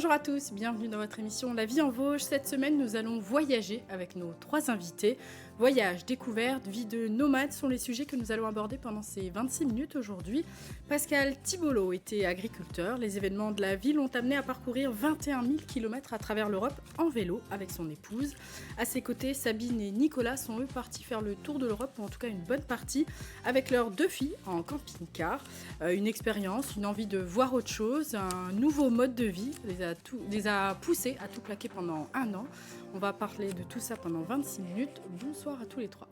Bonjour à tous, bienvenue dans votre émission La vie en Vosges. Cette semaine, nous allons voyager avec nos 3 invités. Voyage, découverte, vie de nomade sont les sujets que nous allons aborder pendant ces 26 minutes aujourd'hui. Pascal Thibolo était agriculteur. Les événements de la ville l'ont amené à parcourir 21 000 km à travers l'Europe en vélo avec son épouse. À ses côtés, Sabine et Nicolas sont eux partis faire le tour de l'Europe, ou en tout cas une bonne partie, avec leurs 2 filles en camping-car. Une expérience, une envie de voir autre chose, un nouveau mode de vie les a poussés à tout plaquer pendant 1 an. On va parler de tout ça pendant 26 minutes. Bonsoir à tous les 3.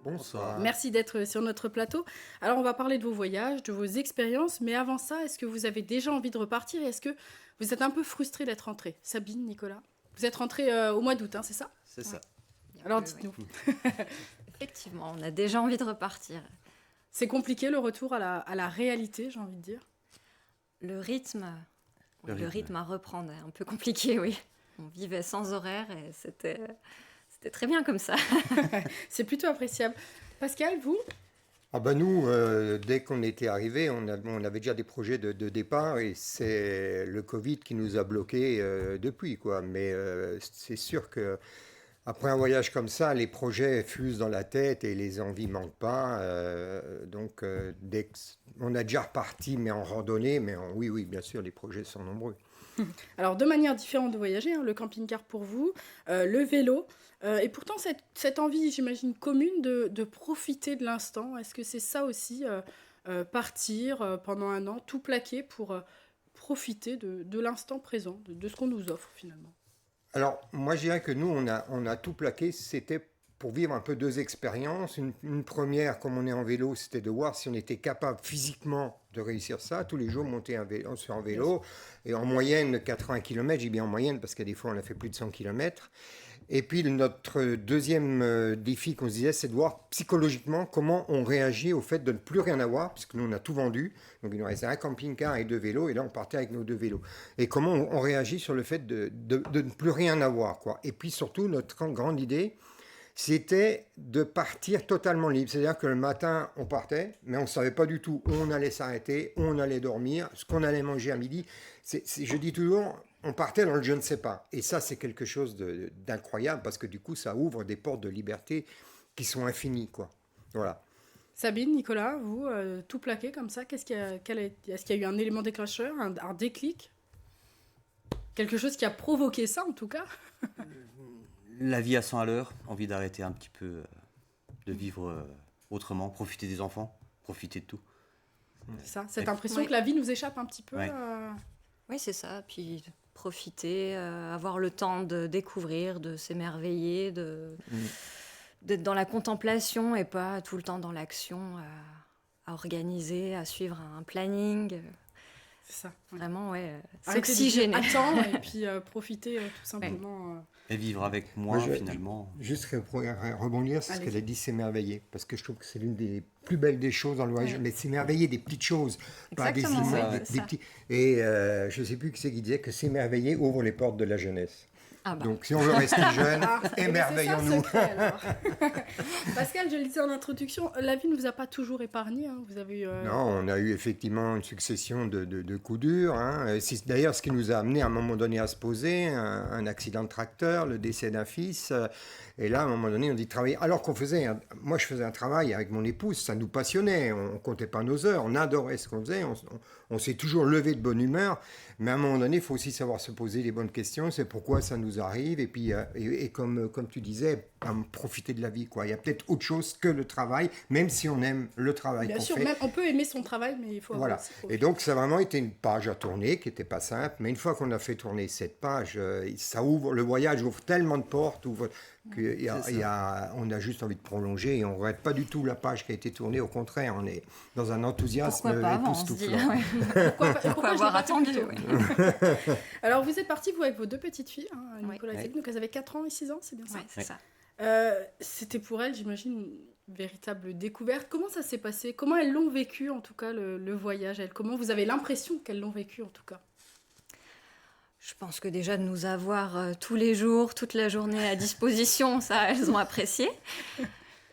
Bonsoir. Merci d'être sur notre plateau. Alors, on va parler de vos voyages, de vos expériences. Mais avant ça, est-ce que vous avez déjà envie de repartir et est-ce que vous êtes un peu frustrés d'être rentrés ? Sabine, Nicolas, vous êtes rentrés au mois d'août, hein, c'est ça ? C'est ça. Alors, dites-nous. Effectivement, on a déjà envie de repartir. C'est compliqué le retour à la réalité, j'ai envie de dire. Le rythme à reprendre est un peu compliqué, oui. On vivait sans horaire et c'était très bien comme ça. C'est plutôt appréciable. Pascal, vous ? Nous, dès qu'on était arrivés, on avait déjà des projets de départ et c'est le Covid qui nous a bloqués depuis, quoi. Mais c'est sûr que après un voyage comme ça, les projets fusent dans la tête et les envies manquent pas. On a déjà reparti, mais en randonnée. Mais oui, bien sûr, les projets sont nombreux. Alors, deux manières différentes de voyager, hein, le camping-car pour vous, le vélo, et pourtant cette envie, j'imagine, commune de profiter de l'instant. Est-ce que c'est ça aussi, partir pendant 1 an, tout plaquer pour profiter de l'instant présent, de ce qu'on nous offre finalement ? Alors, moi, je dirais que nous, on a tout plaqué. C'était pour vivre un peu 2 expériences. Une première, comme on est en vélo, c'était de voir si on était capable physiquement de réussir ça. Tous les jours, monter sur un vélo. Et en moyenne, 80 km, j'ai bien en moyenne, parce qu'il y a des fois, on a fait plus de 100 km. Et puis, notre deuxième défi qu'on se disait, c'est de voir psychologiquement comment on réagit au fait de ne plus rien avoir, puisque nous, on a tout vendu. Donc, il nous restait un camping-car et 2 vélos, et là, on partait avec nos 2 vélos. Et comment on réagit sur le fait de ne plus rien avoir, quoi. Et puis, surtout, notre grande idée, c'était de partir totalement libre. C'est-à-dire que le matin, on partait, mais on ne savait pas du tout où on allait s'arrêter, où on allait dormir, ce qu'on allait manger à midi. Je dis toujours, on partait dans le je ne sais pas. Et ça, c'est quelque chose d'incroyable, parce que du coup, ça ouvre des portes de liberté qui sont infinies, quoi. Voilà. Sabine, Nicolas, vous, tout plaqué comme ça, est-ce qu'il y a eu un élément déclencheur, un déclic ? Quelque chose qui a provoqué ça, en tout cas ? La vie à 100 à l'heure, envie d'arrêter un petit peu, de vivre autrement, profiter des enfants, profiter de tout. C'est ça, cette impression que la vie nous échappe un petit peu. Ouais. Oui, c'est ça. Puis profiter, avoir le temps de découvrir, de s'émerveiller, d'être dans la contemplation et pas tout le temps dans l'action, à organiser, à suivre un planning. C'est ça. Ouais. Vraiment, s'oxygéner. Attends et puis profiter tout simplement. Ouais. Et vivre avec moi, finalement. Juste rebondir sur ce qu'elle a dit, s'émerveiller. Parce que je trouve que c'est l'une des plus belles des choses dans le voyage. Mais s'émerveiller des petites choses, pas des immeubles, des petits. Et je ne sais plus qui c'est qui disait que s'émerveiller ouvre les portes de la jeunesse. Donc, si on veut rester jeune, émerveillons-nous. C'est ça le secret, alors. Pascal, je le disais en introduction, la vie ne vous a pas toujours épargné. Hein. Vous avez eu, Non, on a eu effectivement une succession de coups durs. Hein. C'est d'ailleurs ce qui nous a amené à un moment donné à se poser, un accident de tracteur, le décès d'un fils. Et là, à un moment donné, on dit travailler. Alors qu'on moi je faisais un travail avec mon épouse, ça nous passionnait. On ne comptait pas nos heures, on adorait ce qu'on faisait. On s'est toujours levé de bonne humeur. Mais à un moment donné, il faut aussi savoir se poser les bonnes questions. C'est pourquoi ça nous arrive. Et puis, comme tu disais, profiter de la vie, quoi. Il y a peut-être autre chose que le travail, même si on aime le travail Bien qu'on sûr, fait. Même, on peut aimer son travail, mais il faut avoir Voilà. aussi Et donc, ça a vraiment été une page à tourner qui n'était pas simple. Mais une fois qu'on a fait tourner cette page, ça ouvre, le voyage ouvre tellement de portes, on a juste envie de prolonger et on ne regrette pas du tout la page qui a été tournée. Au contraire, on est dans un enthousiasme époustouflant. Pourquoi avoir attendu Alors, vous êtes partis, vous, avec vos 2 petites filles, hein, Nicolas et Sabine, donc elles avaient 4 ans et 6 ans, c'est bien ça ? Oui, c'est ça. C'était pour elles, j'imagine, une véritable découverte. Comment ça s'est passé ? Comment elles l'ont vécu, en tout cas, le voyage ? Comment vous avez l'impression qu'elles l'ont vécu, en tout cas ? Je pense que déjà de nous avoir tous les jours, toute la journée à disposition, ça, elles ont apprécié.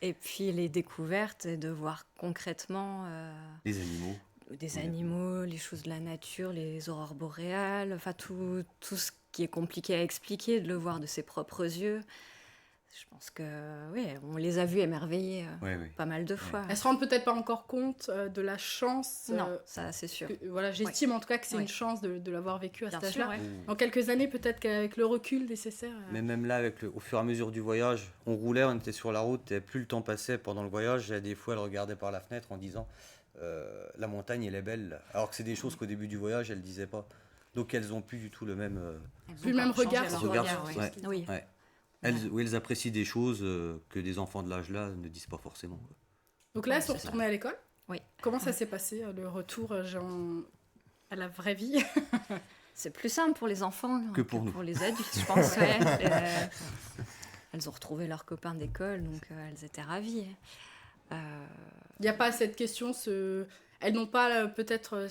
Et puis les découvertes et de voir concrètement... Les animaux. des animaux, les choses de la nature, les aurores boréales, enfin tout ce qui est compliqué à expliquer, de le voir de ses propres yeux. Je pense que oui, on les a vus émerveillés pas mal de fois. Elles se rendent peut-être pas encore compte de la chance. Non, ça c'est sûr. Voilà, j'estime en tout cas que c'est une chance de l'avoir vécu à Bien cet sûr, âge-là. Dans quelques années, peut-être qu'avec le recul nécessaire. Mais même là, au fur et à mesure du voyage, on roulait, on était sur la route, et plus le temps passait pendant le voyage, et des fois, elle regardait par la fenêtre en disant la montagne, elle est belle. Alors que c'est des choses qu'au début du voyage, elle ne disaient pas. Donc elles n'ont plus du tout le même, Plus le même regard sur Oui. Elles apprécient des choses que des enfants de l'âge-là ne disent pas forcément. Quoi. Donc là, elles sont retournées à l'école. Oui. Comment ça s'est passé, le retour à la vraie vie? C'est plus simple pour les enfants que pour nous. Les adultes, je pense. Elles ont retrouvé leurs copains d'école, donc elles étaient ravies. Il n'y a pas cette question, elles n'ont pas peut-être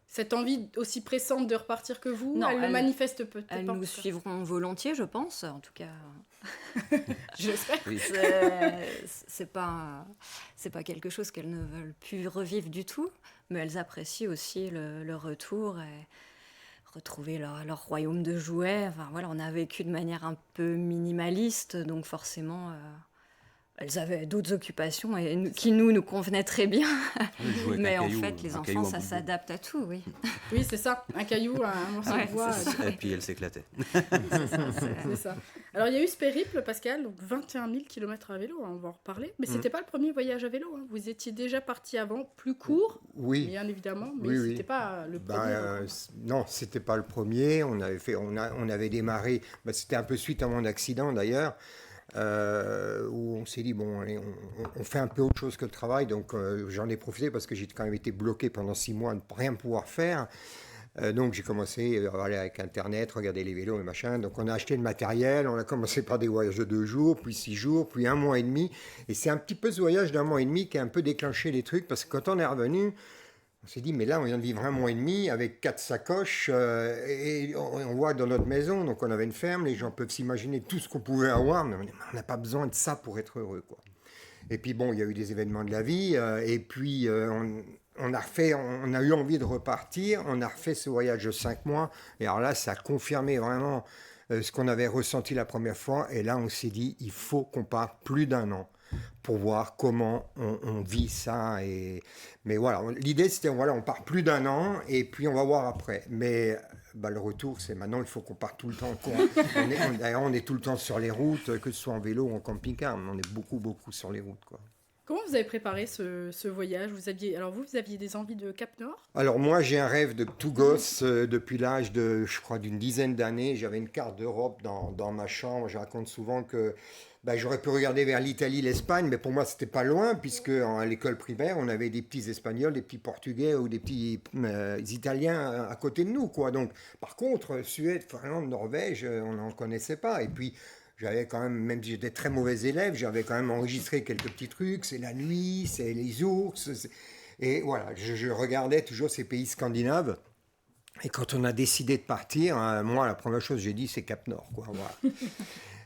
cette envie aussi pressante de repartir que vous? Non, elles le manifestent peut-être elles pas. nous suivront volontiers, je pense, en tout cas. J'espère. Oui. C'est pas quelque chose qu'elles ne veulent plus revivre du tout, mais elles apprécient aussi le retour et retrouver leur royaume de jouets. Enfin, voilà, on a vécu de manière un peu minimaliste, donc forcément... elles avaient d'autres occupations qui nous convenaient très bien. Mais en fait, les enfants, ça s'adapte à tout, oui. Oui, c'est ça. Un caillou, un morceau de bois. Et puis elles s'éclataient. C'est ça. Alors, il y a eu ce périple, Pascal, donc 21 000 km à vélo, on va en reparler. Mais c'était pas le premier voyage à vélo. Vous étiez déjà parti avant, plus court, bien évidemment, mais c'était pas le premier. Non, c'était pas le premier. On avait démarré, c'était un peu suite à mon accident d'ailleurs. Où on s'est dit bon allez, on fait un peu autre chose que le travail, donc j'en ai profité parce que j'ai quand même été bloqué pendant 6 mois à ne rien pouvoir faire, donc j'ai commencé à aller avec internet, regarder les vélos et machin, donc on a acheté le matériel, on a commencé par des voyages de 2 jours, puis 6 jours, puis 1 mois et demi, et c'est un petit peu ce voyage d'1 mois et demi qui a un peu déclenché les trucs, parce que quand on est revenu, on s'est dit, mais là, on vient de vivre 1 mois et demi avec 4 sacoches et on voit dans notre maison, donc on avait une ferme, les gens peuvent s'imaginer tout ce qu'on pouvait avoir, mais on n'a pas besoin de ça pour être heureux, quoi. Et puis bon, il y a eu des événements de la vie, et puis on a eu envie de repartir, on a refait ce voyage de 5 mois, et alors là, ça a confirmé vraiment ce qu'on avait ressenti la première fois, et là, on s'est dit, il faut qu'on parte plus d'1 an pour voir comment on vit ça. Mais voilà, l'idée c'était, voilà, on part plus d'1 an et puis on va voir après. Mais le retour, c'est maintenant, il faut qu'on parte tout le temps. D'ailleurs, on est tout le temps sur les routes, que ce soit en vélo ou en camping-car. On est beaucoup sur les routes, quoi. Comment vous avez préparé ce voyage? Vous aviez des envies de Cap Nord? Alors moi, j'ai un rêve de tout gosse depuis l'âge de, je crois, d'une dizaine d'années. J'avais une carte d'Europe dans ma chambre. Je raconte souvent que j'aurais pu regarder vers l'Italie, l'Espagne, mais pour moi, c'était pas loin, puisque à l'école primaire, on avait des petits Espagnols, des petits Portugais ou des petits Italiens à côté de nous, quoi. Donc, par contre, Suède, Finlande, Norvège, on n'en connaissait pas. Et puis, j'avais quand même si j'étais très mauvais élève, j'avais quand même enregistré quelques petits trucs. C'est la nuit, c'est les ours. Et voilà, je regardais toujours ces pays scandinaves. Et quand on a décidé de partir, moi, la première chose que j'ai dit, c'est Cap Nord, quoi. Voilà.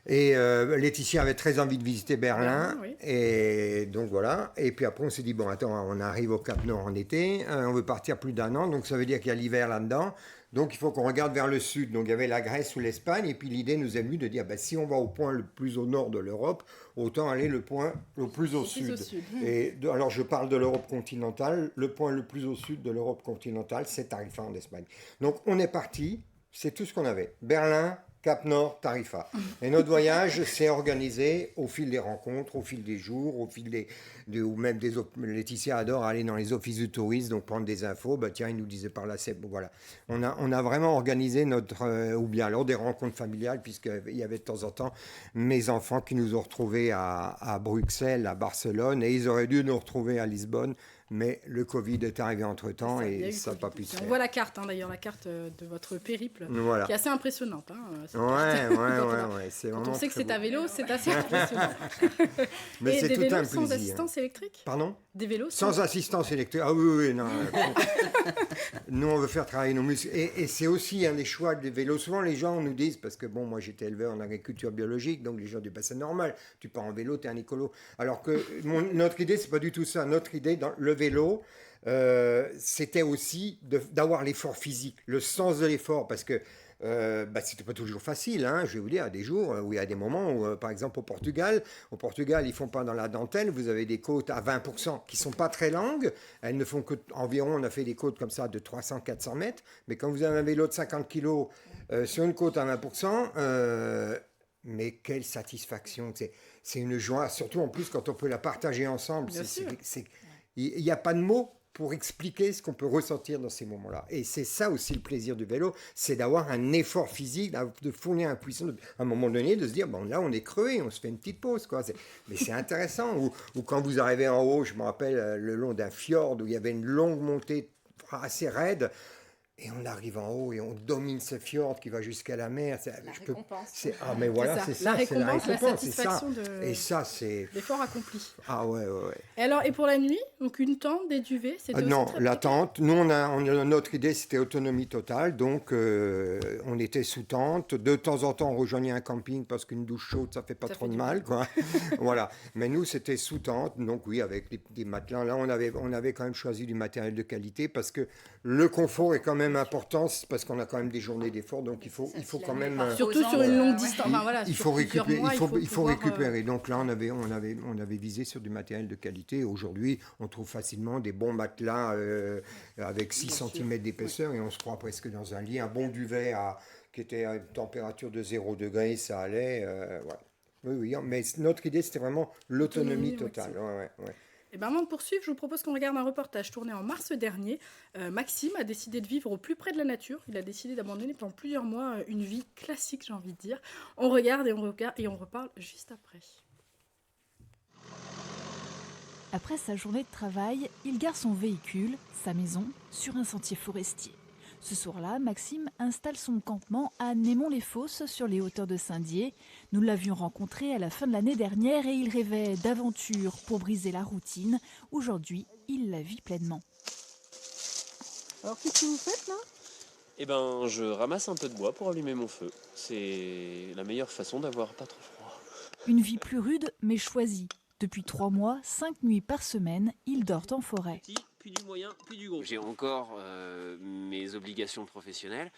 Et Laetitia avait très envie de visiter Berlin, oui. Et donc voilà. Et puis après, on s'est dit, bon, attends, on arrive au Cap Nord en été, on veut partir plus d'1 an, donc ça veut dire qu'il y a l'hiver là-dedans, donc il faut qu'on regarde vers le sud. Donc il y avait la Grèce ou l'Espagne, et puis l'idée nous est venue de dire, si on va au point le plus au nord de l'Europe, autant aller le point le plus au sud. Et alors je parle de l'Europe continentale, le point le plus au sud de l'Europe continentale, c'est Tarifa en Espagne. Donc on est parti, c'est tout ce qu'on avait. Berlin, Cap Nord, Tarifa. Et notre voyage s'est organisé au fil des rencontres, au fil des jours, au fil ou même Laetitia adore aller dans les offices de tourisme, donc prendre des infos. Tiens, il nous disait par là, voilà. On a vraiment organisé ou bien alors des rencontres familiales, puisqu'il y avait de temps en temps mes enfants qui nous ont retrouvés à Bruxelles, à Barcelone, et ils auraient dû nous retrouver à Lisbonne. Mais le Covid est arrivé entre-temps et ça n'a pas pu se faire. On voit la carte, d'ailleurs, la carte de votre périple, voilà. Qui est assez impressionnante. Ouais, c'est quand on sait que c'est à vélo, c'est assez impressionnant. Mais et c'est des tout vélos un sans plaisir. assistance électrique? Pardon? Des vélos sans assistance électrique. Ah oui, non. Nous, on veut faire travailler nos muscles. Et c'est aussi un des choix des vélos. Souvent, les gens nous disent, parce que bon, moi j'étais éleveur en agriculture biologique, donc les gens disent, c'est normal, tu pars en vélo, t'es un écolo. Alors que notre idée, c'est pas du tout ça. Notre idée, dans le vélo, c'était aussi d'avoir l'effort physique, le sens de l'effort, parce que c'était pas toujours facile, hein, je vais vous dire, il y a des jours où il y a des moments où, par exemple au Portugal, ils font pas dans la dentelle, vous avez des côtes à 20% qui sont pas très longues, elles ne font que environ, on a fait des côtes comme ça de 300-400 mètres, mais quand vous avez un vélo de 50 kilos sur une côte à 20%, mais quelle satisfaction, c'est une joie, surtout en plus quand on peut la partager ensemble, il n'y a pas de mots pour expliquer ce qu'on peut ressentir dans ces moments-là. Et c'est ça aussi le plaisir du vélo, c'est d'avoir un effort physique, de fournir un puissance, à un moment donné, de se dire, bon là on est crevé, on se fait une petite pause, quoi. Mais c'est intéressant. Ou quand vous arrivez en haut, je me rappelle, le long d'un fjord, où il y avait une longue montée assez raide, et on arrive en haut et on domine ce fjord qui va jusqu'à la mer. Récompense. Mais voilà, c'est ça. La récompense, la c'est ça. satisfaction Et ça, c'est... l'effort accompli. Ah ouais. Et alors, et pour la nuit, donc une tente, des duvets, c'était aussi Non, très la pratique. tente, nous, notre idée, c'était autonomie totale. Donc, on était sous tente. De temps en temps, on rejoignait un camping parce qu'une douche chaude, ça fait pas Ça trop fait de du mal, quoi. Voilà. Mais nous, c'était sous tente. Donc, oui, avec des matelas. Là, on avait quand même choisi du matériel de qualité parce que le confort est quand même important, parce qu'on a quand même des journées d'effort. Donc, il faut quand même... Surtout sur une longue distance. Enfin, voilà, il sur faut plusieurs récupérer, mois, il faut pouvoir, récupérer. Donc là, on avait visé sur du matériel de qualité. Aujourd'hui, on trouve facilement des bons matelas avec 6 cm d'épaisseur et on se croit presque dans un lit. Un bon duvet qui était à une température de 0 degré, ça allait. Voilà. Oui, mais notre idée, c'était vraiment l'autonomie totale. Ouais. Et ben avant de poursuivre, je vous propose qu'on regarde un reportage tourné en mars dernier. Maxime a décidé de vivre au plus près de la nature. Il a décidé d'abandonner pendant plusieurs mois une vie classique, j'ai envie de dire. On regarde et on reparle juste après. Après sa journée de travail, il gare son véhicule, sa maison, sur un sentier forestier. Ce soir-là, Maxime installe son campement à Némont-les-Fosses, sur les hauteurs de Saint-Dié. Nous l'avions rencontré à la fin de l'année dernière et il rêvait d'aventure pour briser la routine. Aujourd'hui, il la vit pleinement. Alors, qu'est-ce que vous faites là ? Eh ben, je ramasse un peu de bois pour allumer mon feu. C'est la meilleure façon d'avoir pas trop froid. Une vie plus rude, mais choisie. Depuis 3 mois, 5 nuits par semaine, il dort en forêt. Puis du moyen, puis du gros. J'ai encore mes obligations professionnelles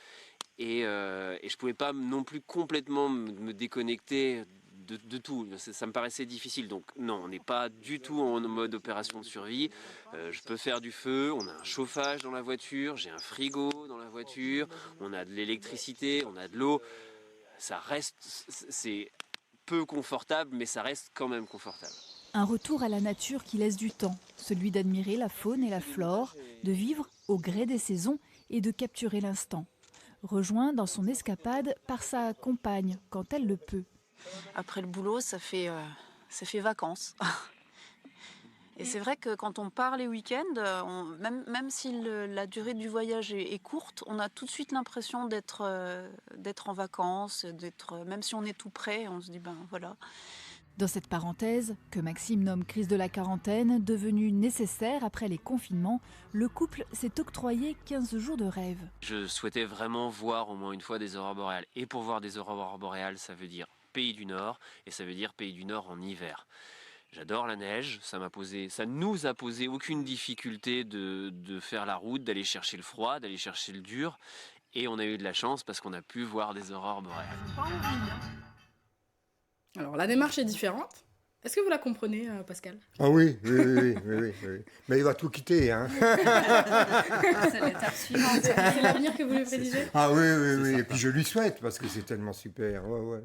et je pouvais pas non plus complètement me déconnecter de tout. Ça me paraissait difficile. Donc non, on n'est pas du tout en mode opération de survie. Je peux faire du feu, on a un chauffage dans la voiture, j'ai un frigo dans la voiture, on a de l'électricité, on a de l'eau. Ça reste, c'est peu confortable, mais ça reste quand même confortable. Un retour à la nature qui laisse du temps, celui d'admirer la faune et la flore, de vivre au gré des saisons et de capturer l'instant. Rejoint dans son escapade par sa compagne quand elle le peut. Après le boulot, ça fait vacances. Et c'est vrai que quand on part les week-ends, même si la durée du voyage est courte, on a tout de suite l'impression d'être en vacances, même si on est tout près, on se dit ben voilà. Dans cette parenthèse, que Maxime nomme crise de la quarantaine, devenue nécessaire après les confinements, le couple s'est octroyé 15 jours de rêve. Je souhaitais vraiment voir au moins une fois des aurores boréales. Et pour voir des aurores boréales, ça veut dire pays du Nord, et ça veut dire pays du Nord en hiver. J'adore la neige, ça nous a posé aucune difficulté de faire la route, d'aller chercher le froid, d'aller chercher le dur. Et on a eu de la chance parce qu'on a pu voir des aurores boréales. Alors, la démarche est différente. Est-ce que vous la comprenez, Pascal ? Ah oui. Mais il va tout quitter, hein. C'est l'étape suivante. C'est l'avenir que vous lui prédisez ? Ah oui. Et puis je lui souhaite, parce que c'est tellement super. Ouais.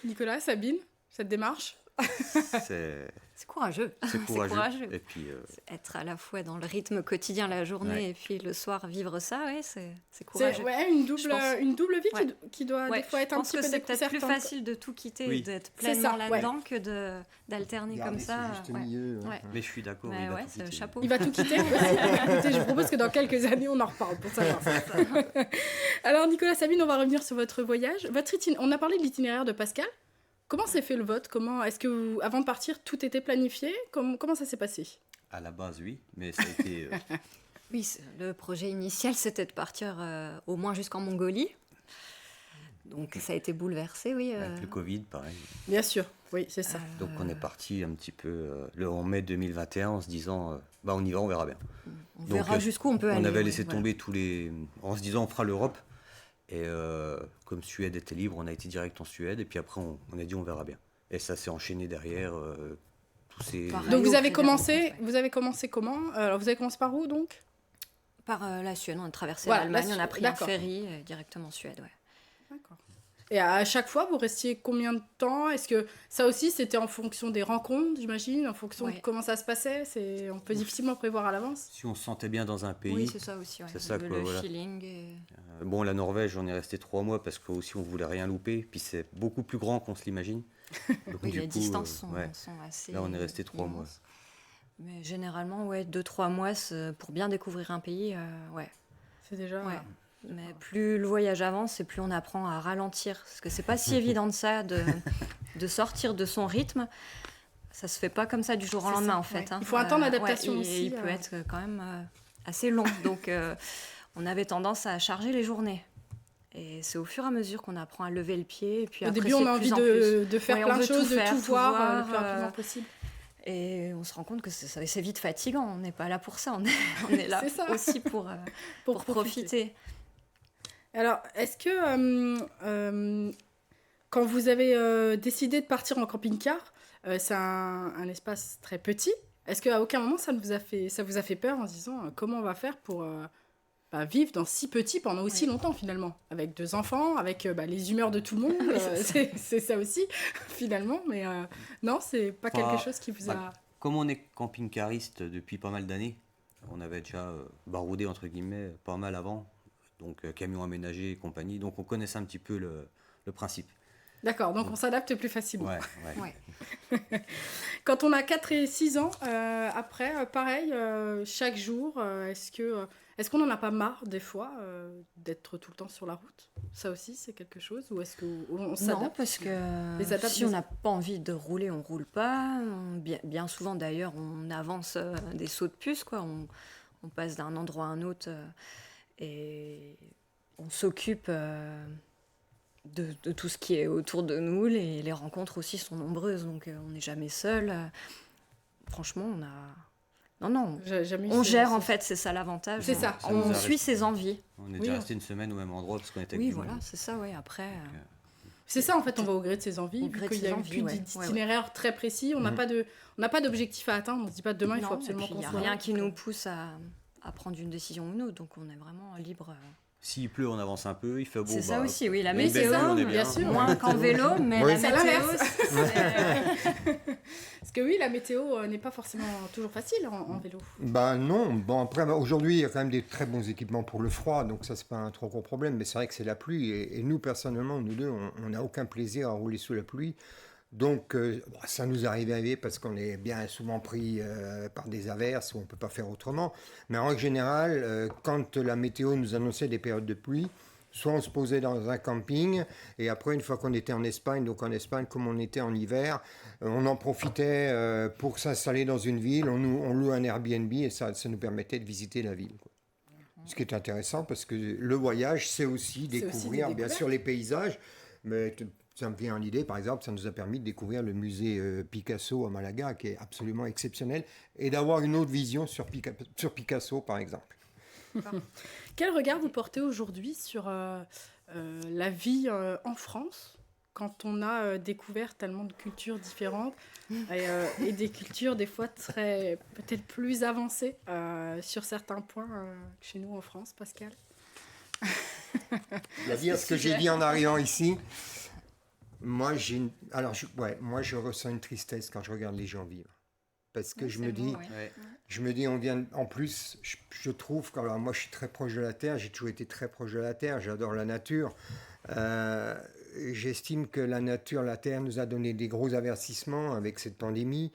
Nicolas, Sabine, cette démarche ? C'est courageux. C'est courageux. Et puis, Être à la fois dans le rythme quotidien la journée et puis le soir vivre ça, c'est C'est courageux. une double vie Ouais. qui doit des fois être un petit peu Je pense que c'est peut-être plus déconcertante. facile de tout quitter Oui. et d'être C'est pleinement ça, là-dedans que d'alterner Garder comme ça. ce juste milieu, ouais. mais je suis d'accord. Mais il va ouais, tout c'est quitter. chapeau. Il va tout quitter. Écoutez, je vous propose que dans quelques années, on en reparle pour savoir. Alors, Nicolas, Sabine, on va revenir sur votre voyage. On a parlé de l'itinéraire de Pascal. Comment s'est fait le vote ? Est-ce que avant de partir, tout était planifié ? Comment ça s'est passé ? À la base, oui, mais ça a été... Oui, le projet initial, c'était de partir au moins jusqu'en Mongolie. Donc ça a été bouleversé, oui. Avec le Covid, pareil. Bien sûr, oui, c'est ça. Donc on est parti un petit peu en mai 2021 en se disant on y va, on verra bien. On verra jusqu'où on peut aller. On avait laissé tomber en se disant on fera l'Europe. Et comme Suède était libre, on a été direct en Suède. Et puis après, on a dit on verra bien. Et ça s'est enchaîné derrière tous ces... Pareil. Donc vous avez Ouais. commencé comment? Alors vous avez commencé par où donc? Par la Suède, on a traversé Voilà, l'Allemagne, on a pris un d'accord. ferry directement en Suède, ouais. D'accord. Et à chaque fois, vous restiez combien de temps? Est-ce que ça aussi, c'était en fonction des rencontres, j'imagine, en fonction de Ouais. comment ça se passait? On peut difficilement prévoir à l'avance. Si on se sentait bien dans un pays... Oui, c'est ça aussi, ouais. C'est ça, le quoi, voilà. feeling. Et... la Norvège, on est resté 3 mois parce qu'aussi on voulait rien louper. Puis c'est beaucoup plus grand qu'on se l'imagine. Donc, Oui, du les coup, distances sont ouais. assez... Là, on est resté 3 mois. immenses. Mais généralement, ouais, 2-3 mois pour bien découvrir un pays, ouais. C'est déjà... Ouais. Mais plus le voyage avance et plus on apprend à ralentir. Parce que c'est pas si évident de ça, de sortir de son rythme. Ça se fait pas comme ça du jour au C'est lendemain, ça, en fait. ouais. Hein. Il faut un temps d'adaptation ouais, aussi, Il peut être quand même assez long. Donc, on avait tendance à charger les journées. Et c'est au fur et à mesure qu'on apprend à lever le pied. Et puis Au après, début, on a envie de faire Ouais, on plein de veut tout choses, de faire, tout tout voir voir, le plus rapidement possible. Et on se rend compte que c'est vite fatigant. On n'est pas là pour ça. On est là C'est ça. aussi pour profiter. Alors, est-ce que quand vous avez décidé de partir en camping-car, c'est un espace très petit, est-ce qu'à aucun moment ça vous a fait peur en se disant comment on va faire pour vivre dans si petit pendant aussi longtemps finalement, avec 2 enfants, avec les humeurs de tout le monde, c'est ça aussi finalement, mais non, c'est pas quelque chose qui vous a... Comme on est camping-cariste depuis pas mal d'années, on avait déjà baroudé entre guillemets pas mal avant, donc camion aménagé et compagnie, donc on connaissait un petit peu le principe. D'accord, donc on s'adapte plus facilement. Ouais. Quand on a 4 et 6 ans, après, pareil, chaque jour, est-ce qu'on n'en a pas marre des fois d'être tout le temps sur la route? Ça aussi, c'est quelque chose? Ou est-ce qu'on s'adapte? Non, parce que si on n'a pas envie de rouler, on ne roule pas. Bien souvent, d'ailleurs, on avance des sauts de puce, quoi. On passe d'un endroit à un autre et on s'occupe... De tout ce qui est autour de nous, les rencontres aussi sont nombreuses, donc on n'est jamais seul. Franchement, on a... Non, on gère en fait, c'est ça l'avantage. C'est ça. On suit ses envies. On est déjà resté une semaine au même endroit parce qu'on était avec Oui, du voilà, monde. c'est ça, ouais, après... C'est ça, en fait, on va au gré de ses envies, vu qu'il y a plus d'itinéraire très précis, on n'a pas d'objectif à atteindre, on ne se dit pas demain, il faut absolument qu'on soit... Il n'y a rien qui nous pousse à prendre une décision ou une autre, donc on est vraiment libre... S'il pleut, on avance un peu, il fait beau. C'est ça aussi, oui, la il est météo, belle, bien sûr. moins qu'en vélo, mais Oui. la C'est météo, Parce que oui, la météo n'est pas forcément toujours facile en vélo. Non, bon après aujourd'hui il y a quand même des très bons équipements pour le froid, donc ça c'est pas un trop gros problème, mais c'est vrai que c'est la pluie et nous personnellement, nous deux, on n'a aucun plaisir à rouler sous la pluie. Donc ça nous arrive parce qu'on est bien souvent pris par des averses où on ne peut pas faire autrement. Mais en règle générale, quand la météo nous annonçait des périodes de pluie, soit on se posait dans un camping, et après une fois qu'on était en Espagne, donc en Espagne comme on était en hiver, on en profitait pour s'installer dans une ville, on loue un Airbnb et ça nous permettait de visiter la ville, quoi. Ce qui est intéressant parce que le voyage c'est aussi découvrir bien sûr les paysages, mais... Ça me vient en idée, par exemple, ça nous a permis de découvrir le musée Picasso à Malaga, qui est absolument exceptionnel, et d'avoir une autre vision sur Picasso, par exemple. Quel regard vous portez aujourd'hui sur la vie en France, quand on a découvert tellement de cultures différentes et des cultures des fois peut-être plus avancées sur certains points que chez nous en France, Pascal? Je dois dire ce que j'ai dit en arrivant ici. Moi, je ressens une tristesse quand je regarde les gens vivre. Parce que je me dis, on vient... En plus, je trouve que... Alors moi, je suis très proche de la Terre, j'ai toujours été très proche de la Terre, j'adore la nature. J'estime que la Terre nous a donné des gros avertissements avec cette pandémie.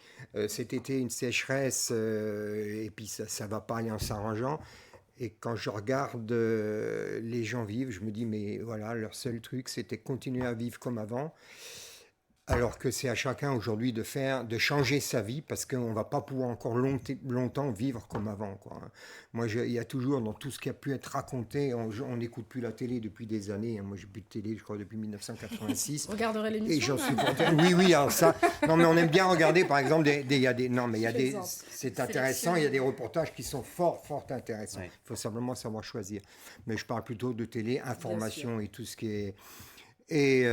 Cet été, une sécheresse, et puis ça ne va pas aller en s'arrangeant. Et quand je regarde les gens vivre, je me dis, mais voilà, leur seul truc, c'était continuer à vivre comme avant. Alors que c'est à chacun aujourd'hui de changer sa vie, parce qu'on ne va pas pouvoir encore longtemps vivre comme avant, quoi. Moi, il y a toujours, dans tout ce qui a pu être raconté, on n'écoute plus la télé depuis des années. Moi, j'ai plus de télé, je crois, depuis 1986. Vous regarderez l'émission. Et j'en suis content. Oui, alors ça. Non, mais on aime bien regarder, par exemple, c'est intéressant. Il y a des reportages qui sont fort intéressants. Il faut simplement savoir choisir. Mais je parle plutôt de télé, information et tout ce qui est. Et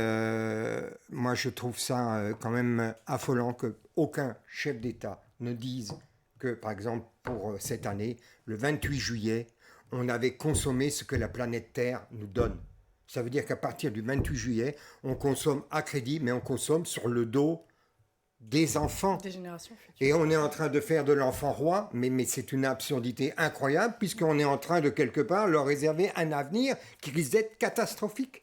moi, je trouve ça quand même affolant qu'aucun chef d'État ne dise que, par exemple, pour cette année, le 28 juillet, on avait consommé ce que la planète Terre nous donne. Ça veut dire qu'à partir du 28 juillet, on consomme à crédit, mais on consomme sur le dos des enfants. Des générations futures. Et on est en train de faire de l'enfant roi, mais c'est une absurdité incroyable, puisqu'on est en train de, quelque part, leur réserver un avenir qui risque d'être catastrophique.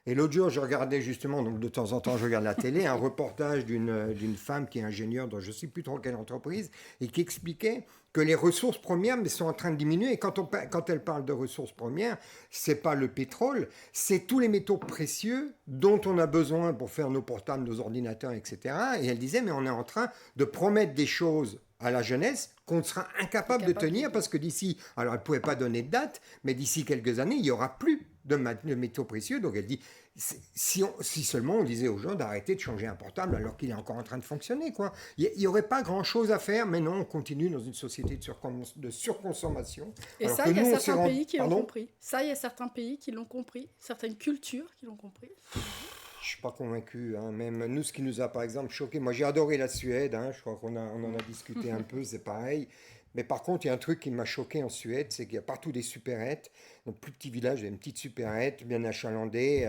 Et l'autre jour, je regardais justement, donc de temps en temps, je regarde la télé, un reportage d'une femme qui est ingénieure dans je ne sais plus trop quelle entreprise, et qui expliquait que les ressources premières sont en train de diminuer. Et quand elle parle de ressources premières, ce n'est pas le pétrole, c'est tous les métaux précieux dont on a besoin pour faire nos portables, nos ordinateurs, etc. Et elle disait, mais on est en train de promettre des choses à la jeunesse qu'on sera incapable de tenir, parce que d'ici, alors elle ne pouvait pas donner de date, mais d'ici quelques années, il n'y aura plus de métaux précieux. Donc elle dit, si seulement on disait aux gens d'arrêter de changer un portable alors qu'il est encore en train de fonctionner, quoi. Il n'y aurait pas grand-chose à faire, mais non, on continue dans une société de surconsommation. Et ça, il y a certains pays qui l'ont compris. Ça, il y a certains pays qui l'ont compris, certaines cultures qui l'ont compris. Je ne suis pas convaincu. Même nous, ce qui nous a par exemple choqué, moi j'ai adoré la Suède, je crois qu'on en a discuté un peu, c'est pareil. Mais par contre, il y a un truc qui m'a choqué en Suède, c'est qu'il y a partout des supérettes. Dans le plus petit village, il y a une petite supérette bien achalandée.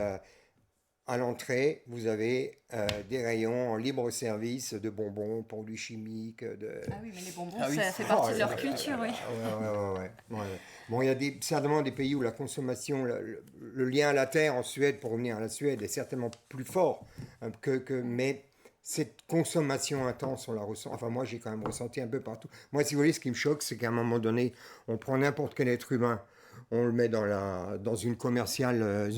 À l'entrée, vous avez des rayons en libre service de bonbons, produits chimiques. Ah oui, mais les bonbons, ça fait partie de leur culture, oui. Ouais. Bon, il y a certainement des pays où la consommation, le lien à la terre en Suède, pour revenir à la Suède, est certainement plus fort mais cette consommation intense, on la ressent. Enfin, moi, j'ai quand même ressenti un peu partout. Moi, si vous voulez, ce qui me choque, c'est qu'à un moment donné, on prend n'importe quel être humain, on le met dans une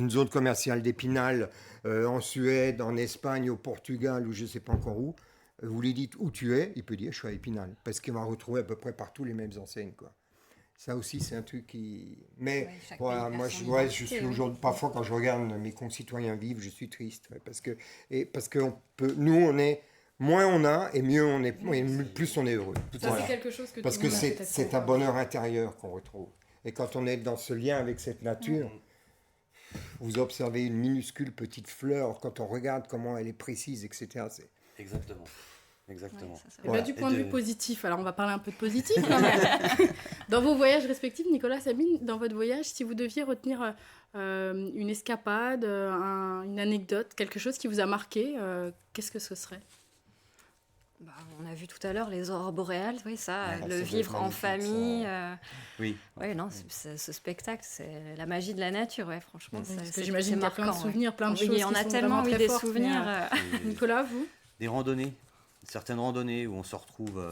zone commerciale d'Épinal, en Suède, en Espagne, au Portugal, ou je ne sais pas encore où. Vous lui dites où tu es, il peut dire je suis à Épinal, parce qu'il va retrouver à peu près partout les mêmes enseignes, quoi. Ça aussi, c'est un truc qui... Mais voilà, moi, je suis aujourd'hui... Parfois, quand je regarde mes concitoyens vivre, je suis triste. Parce que nous, on est... Moins on a, et mieux on est, et plus on est heureux. Ça, c'est quelque chose que parce que c'est un bonheur intérieur qu'on retrouve. Et quand on est dans ce lien avec cette nature, vous observez une minuscule petite fleur, quand on regarde comment elle est précise, etc. Exactement. Ouais, voilà. Du point de vue positif, alors on va parler un peu de positif quand même. Dans vos voyages respectifs, Nicolas, Sabine, dans votre voyage, si vous deviez retenir une escapade, une anecdote, quelque chose qui vous a marqué, qu'est-ce que ce serait ? On a vu tout à l'heure les aurores boréales, oui, le vivre en famille. Oui. Ouais, non, ce spectacle, c'est la magie de la nature, ouais, franchement. Parce que j'imagine qu'il y a plein de souvenirs, plein de choses. Oui, on a tellement eu des souvenirs. Nicolas, vous ? Des randonnées, certaines randonnées où on se retrouve,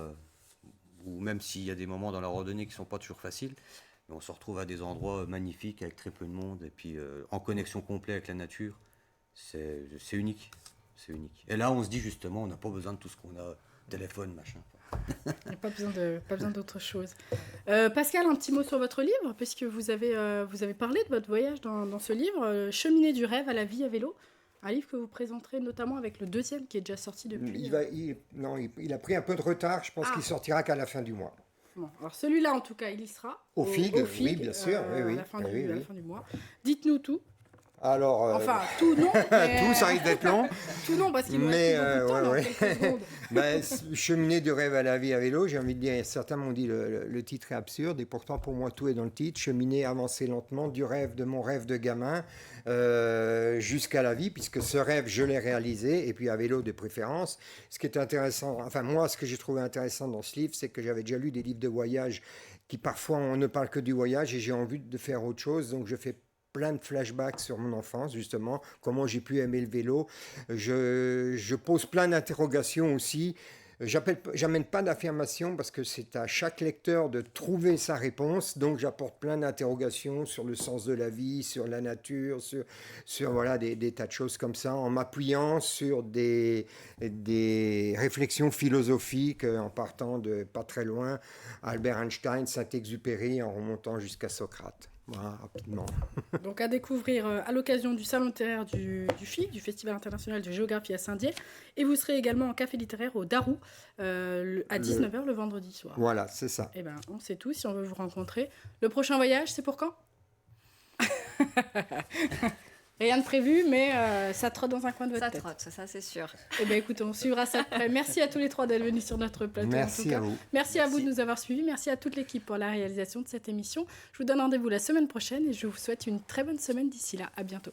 ou même s'il y a des moments dans la randonnée qui ne sont pas toujours faciles, mais on se retrouve à des endroits magnifiques avec très peu de monde et puis en connexion complète avec la nature. C'est unique. C'est unique. Et là, on se dit justement, on n'a pas besoin de tout ce qu'on a, téléphone, machin. Il n'y a pas besoin d'autre chose. Pascal, un petit mot sur votre livre, puisque vous avez parlé de votre voyage dans ce livre, Cheminée du rêve à la vie à vélo. Un livre que vous présenterez notamment avec le deuxième qui est déjà sorti depuis. Il a pris un peu de retard, je pense qu'il sortira qu'à la fin du mois. Bon, alors celui-là, en tout cas, il y sera. Au FIG, oui, bien sûr. À la fin du mois. Dites-nous tout. Alors, enfin, tout non. Tout, ça risque d'être long. Tout non, parce qu'il vous reste beaucoup de temps, quelques secondes. Cheminée du rêve à la vie à vélo, j'ai envie de dire, certains m'ont dit le titre est absurde, et pourtant pour moi tout est dans le titre. Cheminée, avancer lentement, du rêve, de mon rêve de gamin, jusqu'à la vie, puisque ce rêve, je l'ai réalisé, et puis à vélo de préférence. Ce qui est intéressant, enfin moi, ce que j'ai trouvé intéressant dans ce livre, c'est que j'avais déjà lu des livres de voyage qui parfois on ne parle que du voyage, et j'ai envie de faire autre chose, donc je fais plein de flashbacks sur mon enfance, justement, comment j'ai pu aimer le vélo. Je pose plein d'interrogations aussi J'amène pas d'affirmation parce que c'est à chaque lecteur de trouver sa réponse. Donc j'apporte plein d'interrogations sur le sens de la vie, sur la nature, sur voilà, des tas de choses comme ça, en m'appuyant sur des réflexions philosophiques en partant de pas très loin, Albert Einstein, Saint-Exupéry, en remontant jusqu'à Socrate. Voilà, rapidement. Donc à découvrir à l'occasion du Salon littéraire du FIG, du Festival international de géographie à Saint-Dié. Et vous serez également en café littéraire au Darou à 19h le vendredi soir. Voilà, c'est ça. Eh bien, on sait tout si on veut vous rencontrer. Le prochain voyage, c'est pour quand? Rien de prévu, mais ça trotte dans un coin de votre tête. Ça trotte, ça c'est sûr. Eh bien, écoute, on suivra ça de près. Merci à tous les trois d'être venus sur notre plateau. Merci à vous. Merci à vous de nous avoir suivis. Merci à toute l'équipe pour la réalisation de cette émission. Je vous donne rendez-vous la semaine prochaine et je vous souhaite une très bonne semaine d'ici là. À bientôt.